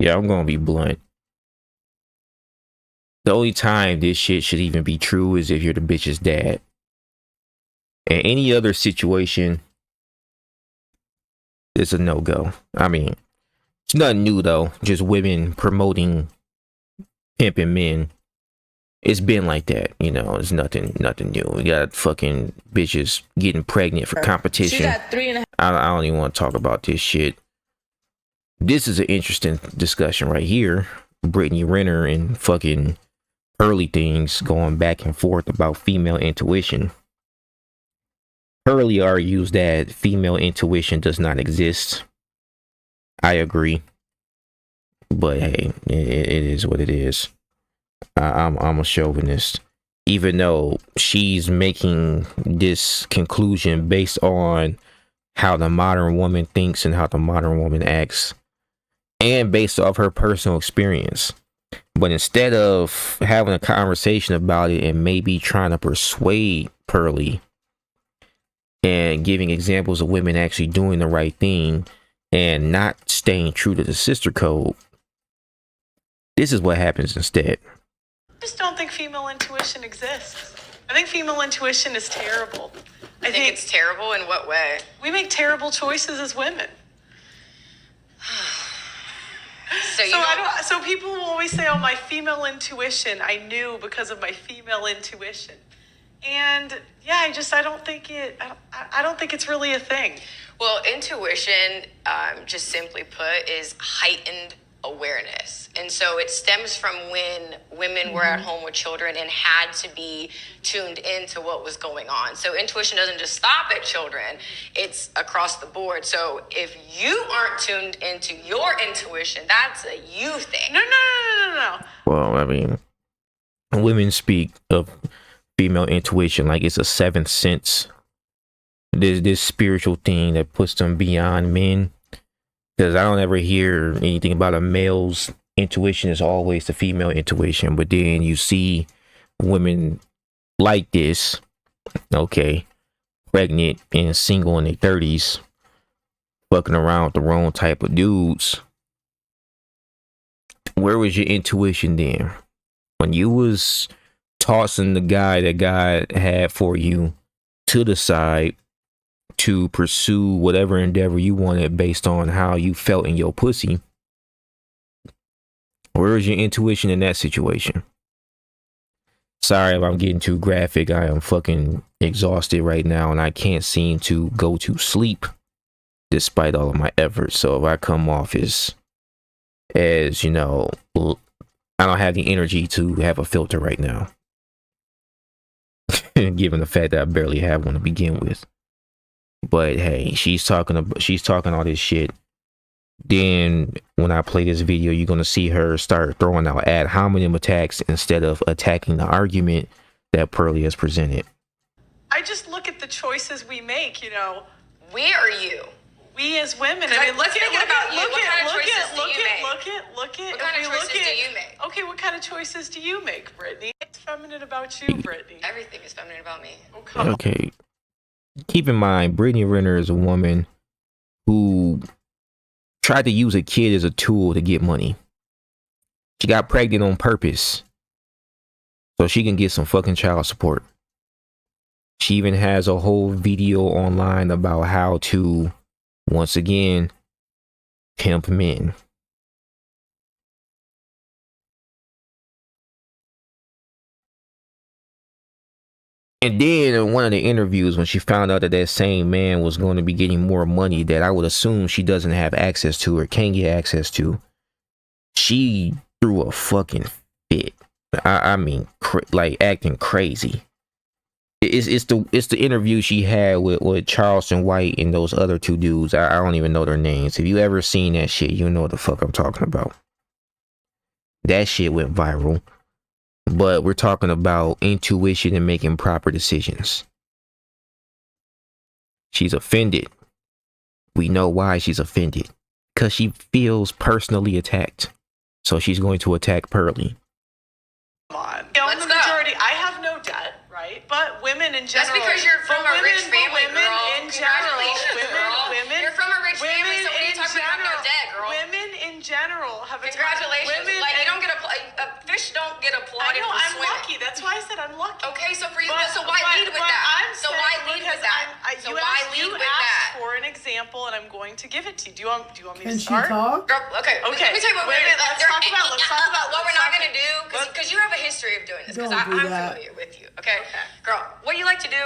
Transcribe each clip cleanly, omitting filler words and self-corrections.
Yeah, I'm gonna be blunt. The only time this shit should even be true is if you're the bitch's dad. In any other situation, it's a no-go. I mean, it's nothing new though. Just women promoting pimping men. It's been like that, you know. It's nothing new. We got fucking bitches getting pregnant for competition. She got 3.5. I don't even want to talk about this shit. This is an interesting discussion right here. Brittany Renner and fucking Pearly things going back and forth about female intuition. Pearly argues that female intuition does not exist. I agree. But hey, it is what it is. I'm a chauvinist. Even though she's making this conclusion based on how the modern woman thinks and how the modern woman acts, and based off her personal experience. But instead of having a conversation about it and maybe trying to persuade Pearly and giving examples of women actually doing the right thing and not staying true to the sister code, this is what happens instead. I just don't think female intuition exists. I think female intuition is terrible. I think it's terrible in what way? We make terrible choices as women. So people will always say, "Oh, my female intuition, I knew because of my female intuition," and yeah, I don't think it's really a thing. Well, intuition, just simply put, is heightened awareness, and so it stems from when women were at home with children and had to be tuned into what was going on. So intuition doesn't just stop at children, it's across the board. So if you aren't tuned into your intuition, that's a you thing. No. Well, I mean, women speak of female intuition like it's a seventh sense. There's this spiritual thing that puts them beyond men. Because I don't ever hear anything about a male's intuition. It's always the female intuition. But then you see women like this, okay, pregnant and single in their 30s, fucking around with the wrong type of dudes. Where was your intuition then? When you was tossing the guy that God had for you to the side to pursue whatever endeavor you wanted based on how you felt in your pussy, where is your intuition in that situation? Sorry if I'm getting too graphic. I am fucking exhausted right now and I can't seem to go to sleep despite all of my efforts. So if I come off as you know, I don't have the energy to have a filter right now, given the fact that I barely have one to begin with. But hey, she's talking all this shit. Then when I play this video, you're gonna see her start throwing out ad hominem attacks instead of attacking the argument that Pearly has presented. I just look at the choices we make, you know. We are you. We as women. I mean, let's think about you. What kind of choices do you make? Look at. What kind of choices do you make? Okay, what kind of choices do you make, Brittany? What's feminine about you, Brittany? Everything is feminine about me. Okay. Keep in mind, Brittany Renner is a woman who tried to use a kid as a tool to get money. She got pregnant on purpose so she can get some fucking child support. She even has a whole video online about how to, once again, pimp men. And then in one of the interviews, when she found out that that same man was going to be getting more money that I would assume she doesn't have access to or can get access to, she threw a fucking fit. I mean, like acting crazy. It's the interview she had with Charleston White and those other two dudes. I don't even know their names. If you ever seen that shit, you know what the fuck I'm talking about. That shit went viral. But we're talking about intuition and making proper decisions. She's offended. We know why she's offended. Because she feels personally attacked. So she's going to attack Pearly. Come on. In the majority, I have no debt, right? But women in general. That's because you're from a rich family, girl. Congratulations, girl. You're from a rich family, so what are you talking about having no debt, girl? Women in general have a Congratulations. Women Like, you don't get fish don't get I applauded know, for I'm swimming. lucky. That's why I said I'm lucky. Okay, so for you, But- so why but- lead with but that? I'm So saying why lead because with that? you So why asked, lead you with asked that? for an example, and I'm going to give it to you. Do you want me Can to she start? talk? Girl, okay. Okay, Let me tell you what wait, we're let's talk about what we're not gonna do let's- because you have a history of doing this. Because Don't I'm do that. familiar with you. Okay, girl. What you like to do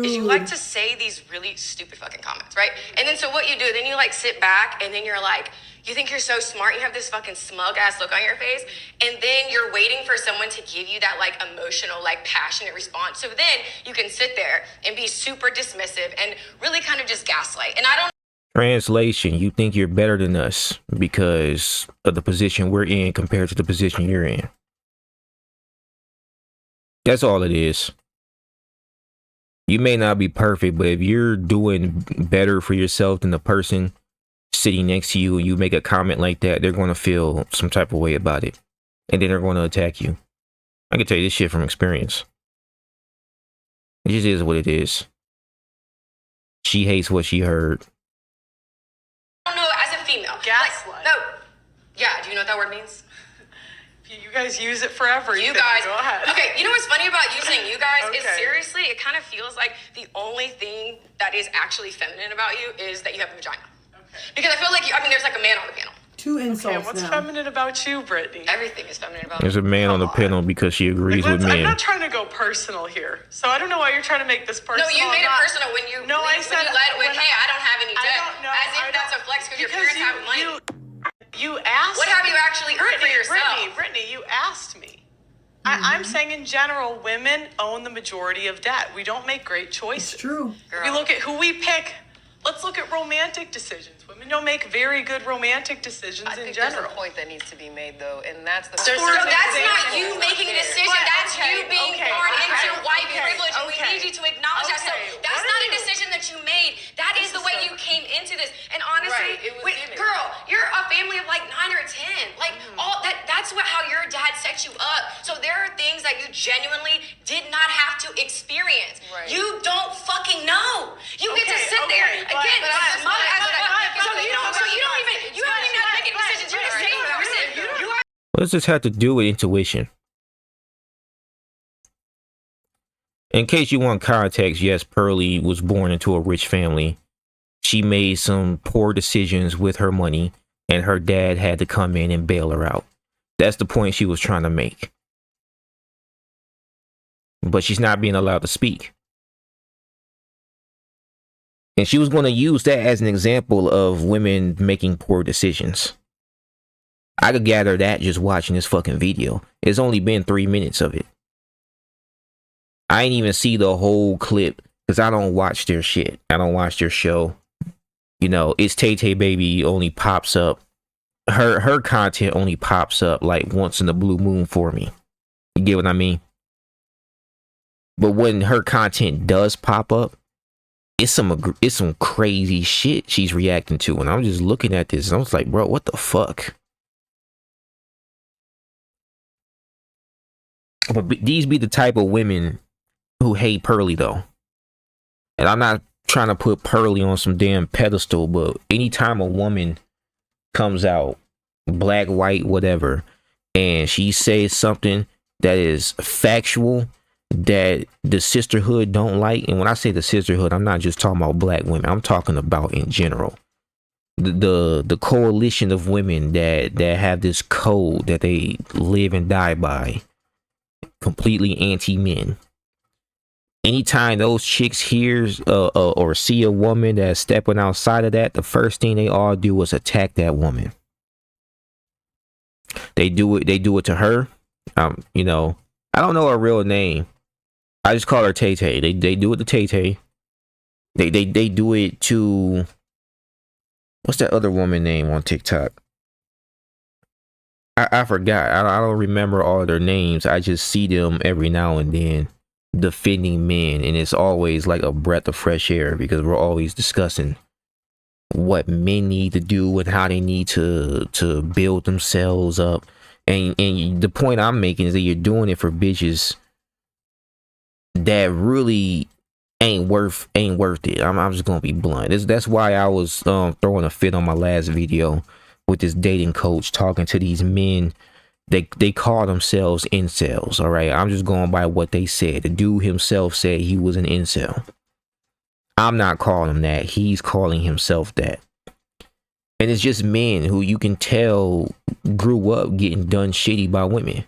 is you Rude. like to say these really stupid fucking comments, right? And then so what you do, then you like sit back and then you're like, you think you're so smart. You have this fucking smug ass look on your face, and then you're waiting for someone to give you that like emotional, like passionate response. So then you can sit there and be super dismissive and really kind of just gaslight. And I don't. Translation, you think you're better than us because of the position we're in compared to the position you're in. That's all it is. You may not be perfect, but if you're doing better for yourself than the person sitting next to you and you make a comment like that, they're going to feel some type of way about it. And then they're going to attack you. I can tell you this shit from experience. It just is what it is. She hates what she heard. I don't know, as a female. Gaslight. No. Yeah, do you know what that word means? You guys use it for everything. You guys. Go ahead. Okay, you know what's funny about using you guys is Okay. seriously, it kind of feels like the only thing that is actually feminine about you is that you have a vagina. Okay. Because I feel like, there's like a man on the panel. Two Okay, insults and what's now. feminine about you, Brittany? Everything is feminine about There's a man on the panel because she agrees with I'm men. not trying to go personal here, so I don't know why you're trying to make this personal. No, you made it I'm not- personal when you No, I when said you led with, when hey, I don't have any I debt. don't know. As if I that's a don't- flex because your because parents have money. You asked. What have you actually earned for yourself? Brittany, you asked me. I'm saying in general, women own the majority of debt. We don't make great choices. It's true. We look at who we pick. Let's look at romantic decisions. Women don't make very good romantic decisions I in think there's general. a point that needs to be made, though, and that's the. There's So an that's not example. you making a decision. But, That's okay, you being okay, born into okay, white okay, privilege, and okay. we need you to acknowledge that. So Okay, that's what not are a you- decision that you made. That is the way you came into this. And honestly, Right, it was wait, in it. girl, you're a family of like 9 or 10. Like all that. That's how your dad set you up. So there are things that you genuinely did not have to experience. Right. You don't fucking know. You get to Okay, sit there okay, but- again. but- smug as but- fuck. but- So you don't even you haven't even making decisions. You're the same person. You are. What does this have to do with intuition? In case you want context, yes, Pearly was born into a rich family. She made some poor decisions with her money, and her dad had to come in and bail her out. That's the point she was trying to make. But she's not being allowed to speak. And she was going to use that as an example of women making poor decisions. I could gather that just watching this fucking video. It's only been 3 minutes of it. I ain't even see the whole clip because I don't watch their shit. I don't watch their show. You know, it's Tay Tay Baby only pops up. Her content only pops up like once in the blue moon for me. You get what I mean? But when her content does pop up, it's some crazy shit she's reacting to. And I'm just looking at this and I was like, bro, what the fuck? But these be the type of women who hate Pearly though. And I'm not trying to put Pearly on some damn pedestal, but anytime a woman comes out, black, white, whatever, and she says something that is factual that the sisterhood don't like, and when I say the sisterhood, I'm not just talking about black women, I'm talking about in general. The coalition of women that have this code that they live and die by, completely anti-men. Anytime those chicks hears or see a woman that's stepping outside of that, the first thing they all do is attack that woman. They do it to her. You know, I don't know her real name. I just call her Tay Tay. They do it to Tay Tay. They do it to, what's that other woman name on TikTok? I forgot. I don't remember all their names. I just see them every now and then defending men, and it's always like a breath of fresh air because we're always discussing what men need to do and how they need to build themselves up. And the point I'm making is that you're doing it for bitches that really ain't worth it. I'm just gonna be blunt. That's why I was throwing a fit on my last video with this dating coach talking to these men. They call themselves incels. All right, I'm just going by what they said. The dude himself said he was an incel. I'm not calling him that. He's calling himself that. And it's just men who you can tell grew up getting done shitty by women.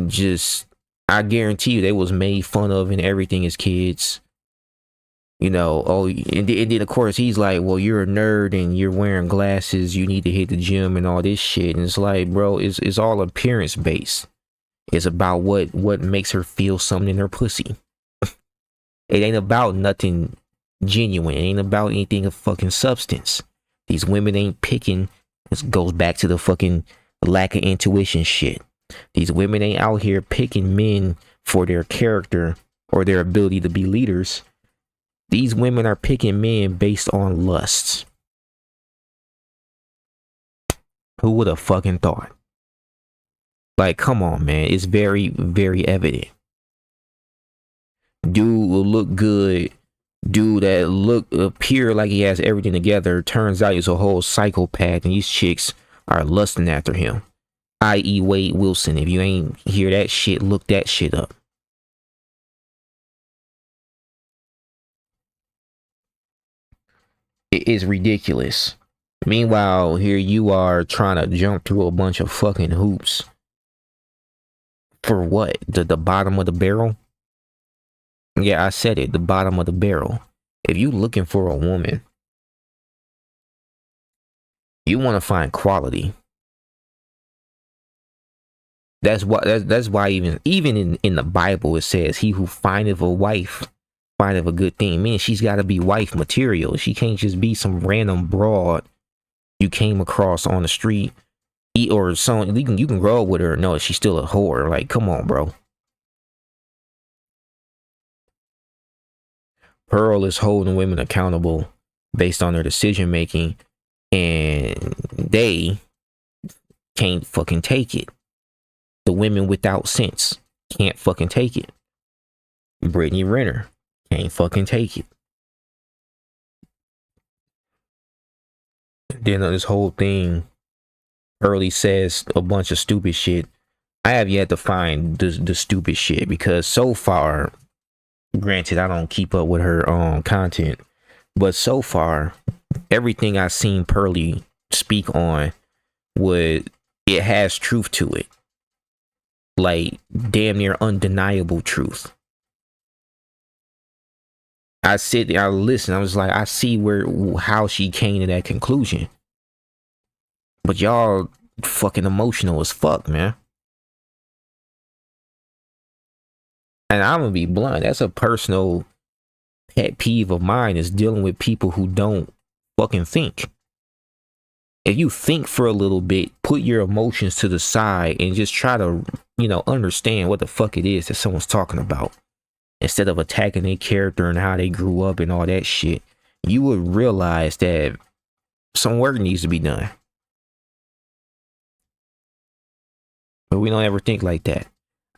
Just, I guarantee you they was made fun of and everything as kids. You know, oh, and then of course he's like, well, you're a nerd and you're wearing glasses, you need to hit the gym and all this shit. And it's like, bro, it's all appearance based. It's about what makes her feel something in her pussy. It ain't about nothing genuine. It ain't about anything of fucking substance. These women ain't picking. This goes back to the fucking lack of intuition shit. These women ain't out here picking men for their character or their ability to be leaders. These women are picking men based on lusts. Who would have fucking thought? Like, come on, man. It's very, very evident. Dude will look good. Dude that appear like he has everything together. Turns out he's a whole psychopath, and these chicks are lusting after him. I.e. Wade Wilson. If you ain't hear that shit, look that shit up. It is ridiculous. Meanwhile, here you are trying to jump through a bunch of fucking hoops. For what? The bottom of the barrel? Yeah, I said it. The bottom of the barrel. If you looking for a woman, you want to find quality. That's why even in the Bible it says, he who findeth a wife findeth a good thing. Man, she's got to be wife material. She can't just be some random broad you came across on the street, or someone you can grow up with her. No, she's still a whore. Like, come on, bro. Pearl is holding women accountable based on their decision making, and they can't fucking take it. The women without sense can't fucking take it. Brittany Renner can't fucking take it. Then on this whole thing, Pearly says a bunch of stupid shit. I have yet to find the stupid shit, because so far, granted, I don't keep up with her content, but so far, everything I've seen Pearly speak on, it has truth to it. Like, damn near undeniable truth. I sit there, I listen, I was like, I see how she came to that conclusion. But y'all fucking emotional as fuck, man. And I'm gonna be blunt, that's a personal pet peeve of mine, is dealing with people who don't fucking think. If you think for a little bit, put your emotions to the side and just try to, understand what the fuck it is that someone's talking about, instead of attacking their character and how they grew up and all that shit, you would realize that some work needs to be done. But we don't ever think like that.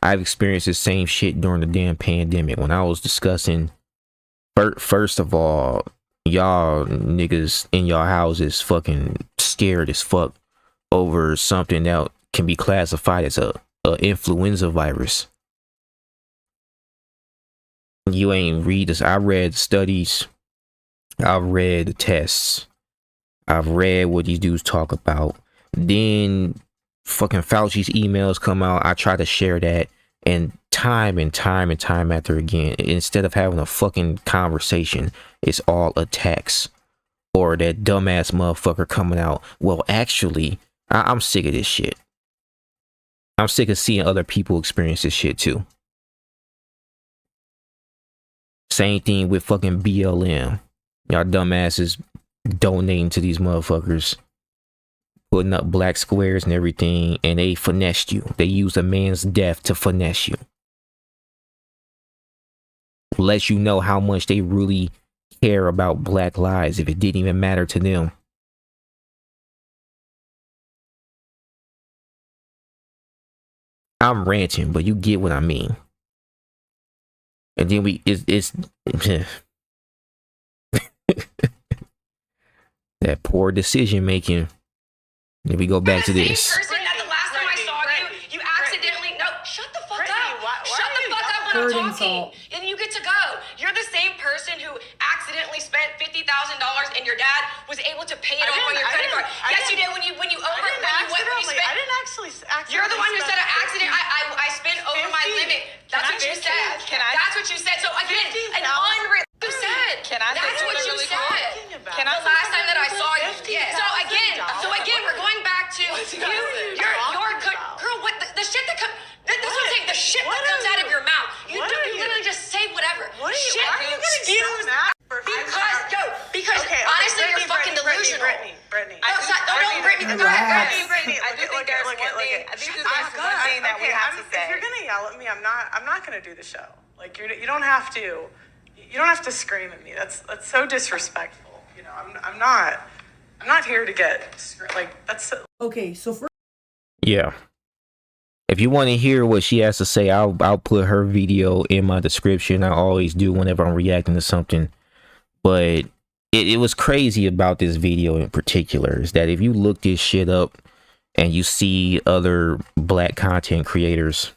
I've experienced the same shit during the damn pandemic when I was discussing, first of all, y'all niggas in y'all houses fucking scared as fuck over something that can be classified as a influenza virus. You ain't read this. I read studies. I've read the tests. I've read what these dudes talk about. Then fucking Fauci's emails come out. I try to share that, and time after again, instead of having a fucking conversation, it's all attacks. Or that dumbass motherfucker coming out, well, actually, I'm sick of this shit. I'm sick of seeing other people experience this shit too. Same thing with fucking BLM. Y'all dumbasses donating to these motherfuckers, putting up black squares and everything, and they finessed you. They used a man's death to finesse you. Let you know how much they really care about black lives if it didn't even matter to them. I'm ranting, but you get what I mean. And then it's That poor decision making. If we go back to this. Person that the last time I saw you accidentally shut the fuck up. Shut the fuck up when I'm talking. And you get to go. You're the same person who accidentally spent $50,000 and your dad was able to pay it off on your credit card. Yes, you did when you spent. I didn't actually. You're the one who said an accident. I spent over my limit. That's what you said. That's what you said. So again, an unreal. You said. That's what you said. The last time that I saw you. So again, we're going back to your good girl. What the shit that comes? That's what I'm saying. The shit that comes out of your mouth. You literally just say whatever. Shit. Why are you getting so mad? Because honestly, you're fucking delusional. Brittany. Don't Brittany. Go ahead, Brittany. I do think there's one thing. I think there's one thing that we have to say. If you're gonna yell at me, I'm not gonna do the show. Like you don't have to. You don't have to scream at me. That's so disrespectful. You know, I'm not here to get like that's. Okay, so for Yeah. If you want to hear what she has to say, I'll put her video in my description. I always do whenever I'm reacting to something. But it was crazy about this video in particular is that if you look this shit up and you see other black content creators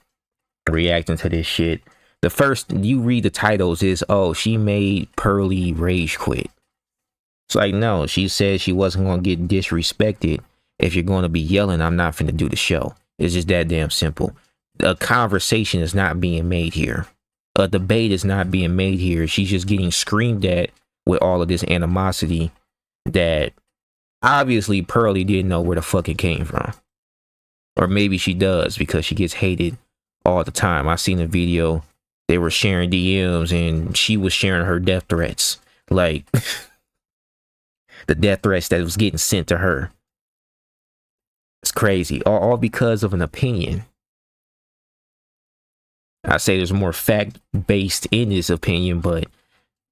reacting to this shit, the first you read the titles is, oh, she made Pearly rage quit. It's like, no, she said she wasn't going to get disrespected. If you're going to be yelling, I'm not finna do the show. It's just that damn simple. A conversation is not being made here. A debate is not being made here. She's just getting screamed at with all of this animosity that obviously Pearly didn't know where the fuck it came from. Or maybe she does because she gets hated all the time. I seen a video, they were sharing DMs and she was sharing her death threats. Like the death threats that was getting sent to her. It's crazy. All because of an opinion. I say there's more fact based in this opinion, but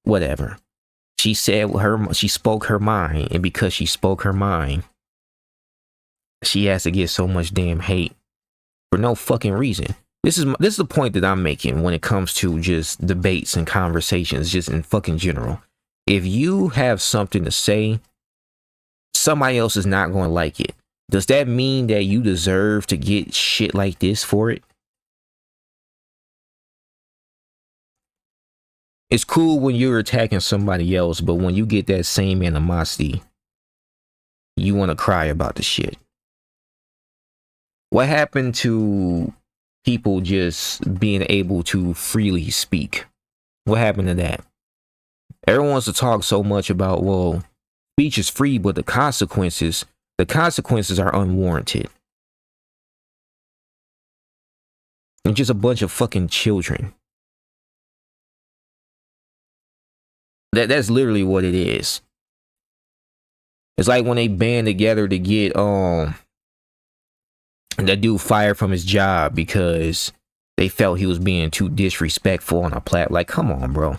whatever. She said she spoke her mind, and because she spoke her mind, she has to get so much damn hate for no fucking reason. This is the point that I'm making when it comes to just debates and conversations, just in fucking general. If you have something to say, somebody else is not going to like it. Does that mean that you deserve to get shit like this for it? It's cool when you're attacking somebody else, but when you get that same animosity, you want to cry about the shit. What happened to people just being able to freely speak? What happened to that? Everyone wants to talk so much about, well, speech is free, but the consequences are unwarranted. And just a bunch of fucking children. That's literally what it is. It's like when they band together to get that dude fired from his job because they felt he was being too disrespectful on a platform. Like, come on, bro.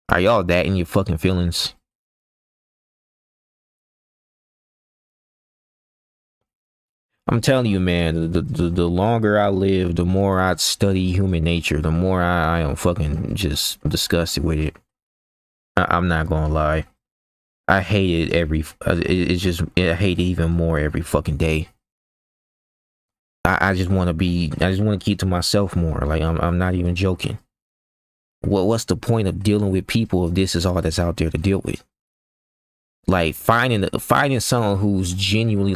Are y'all that in your fucking feelings? I'm telling you, man, the longer I live, the more I study human nature, the more I am fucking just disgusted with it. I'm not gonna lie. I hate it I hate it even more every fucking day. I just want to keep to myself more. Like, I'm not even joking. What's the point of dealing with people if this is all that's out there to deal with? Like, finding someone who's genuinely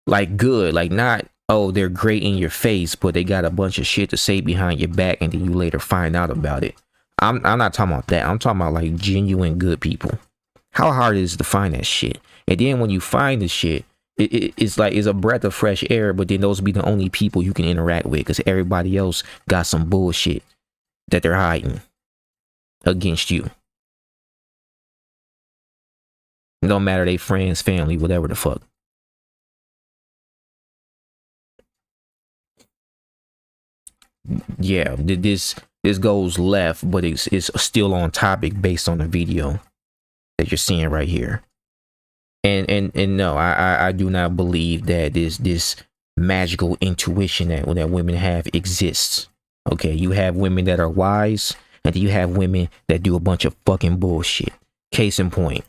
like good, like not, oh, they're great in your face, but they got a bunch of shit to say behind your back and then you later find out about it. I'm not talking about that. I'm talking about like genuine good people. How hard is it to find that shit? And then when you find the shit, it's like it's a breath of fresh air, but then those will be the only people you can interact with because everybody else got some bullshit that they're hiding against you. It don't matter, they friends, family, whatever the fuck. Yeah, this goes left, but it's still on topic based on the video that you're seeing right here. And no, I do not believe that this magical intuition that women have exists. Okay, you have women that are wise, and you have women that do a bunch of fucking bullshit. Case in point.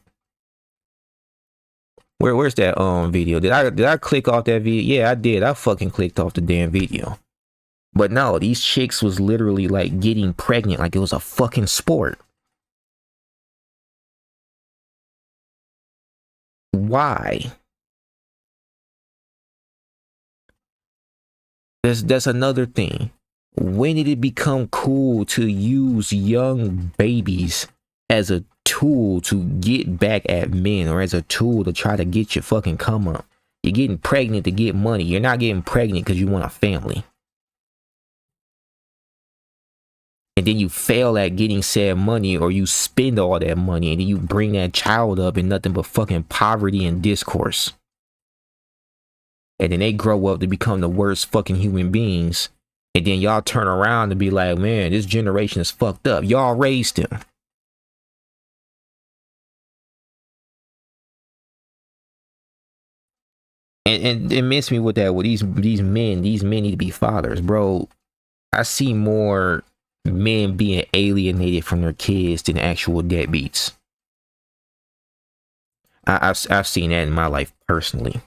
Where's that video? Did I click off that video? Yeah, I did. I fucking clicked off the damn video. But no, these chicks was literally like getting pregnant like it was a fucking sport. Why? That's another thing. When did it become cool to use young babies as a tool to get back at men, or as a tool to try to get your fucking come up? You're getting pregnant to get money. You're not getting pregnant because you want a family. And then you fail at getting said money, or you spend all that money, and then you bring that child up in nothing but fucking poverty and discourse. And then they grow up to become the worst fucking human beings. And then y'all turn around and be like, man, this generation is fucked up. Y'all raised them. And it missed me with that. With these men need to be fathers, bro. I see more men being alienated from their kids than actual deadbeats. I've seen that in my life personally.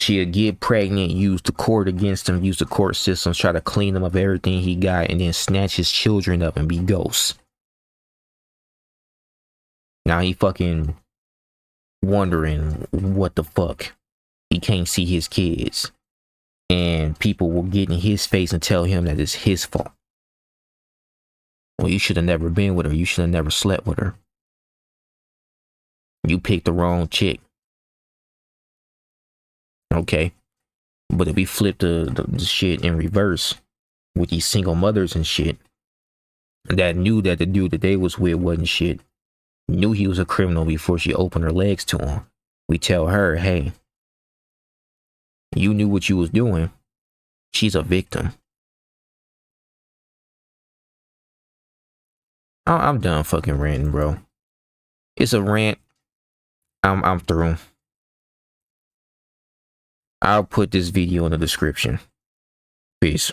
She'll get pregnant, use the court against him, use the court systems, try to clean him of everything he got, and then snatch his children up and be ghosts. Now he fucking wondering what the fuck. He can't see his kids. And people will get in his face and tell him that it's his fault. Well, you should have never been with her. You should have never slept with her. You picked the wrong chick. Okay. But if we flip the shit in reverse with these single mothers and shit that knew that the dude that they was with wasn't shit, knew he was a criminal before she opened her legs to him, we tell her, hey, you knew what you was doing. She's a victim. I'm done fucking ranting, bro. It's a rant. I'm through. I'll put this video in the description. Peace.